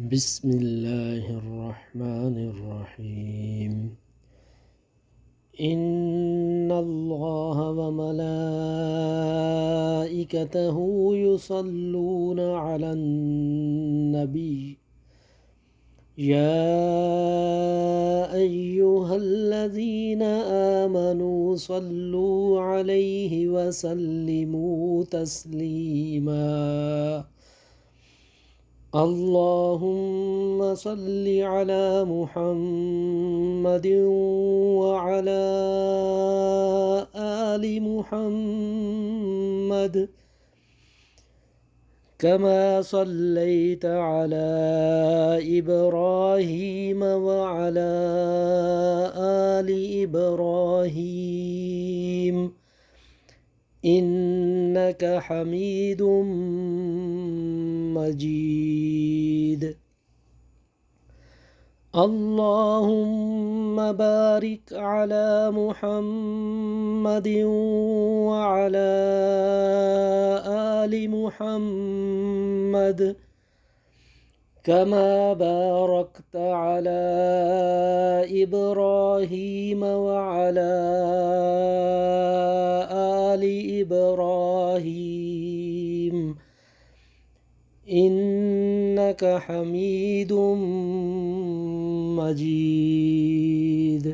बिस्मिल्लाहिर्रहमानिर्रहीम। इन्नल्लाह व मलाइकतहु युसल्लूना अलन नबी या अय्युहल्लज़ीना आमनू सल्लू अलैहि व सल्लिमू तस्लीमा। अल्लाहुम्मा सल्लि अला मुहम्मदिन व अला आलि मुहम्मद कमा सल्लैत अला इब्राहीम व अला आलि इब्राहीम इन्नक हमीदुम मजीद। अल्लाहुम्मा बारिक अला मुहम्मदिन व अला आलि मुहम्मद कमा बारकत अला इब्राहीम व अला आलि इब्राहीम इन्नक हमीदुम मजीद।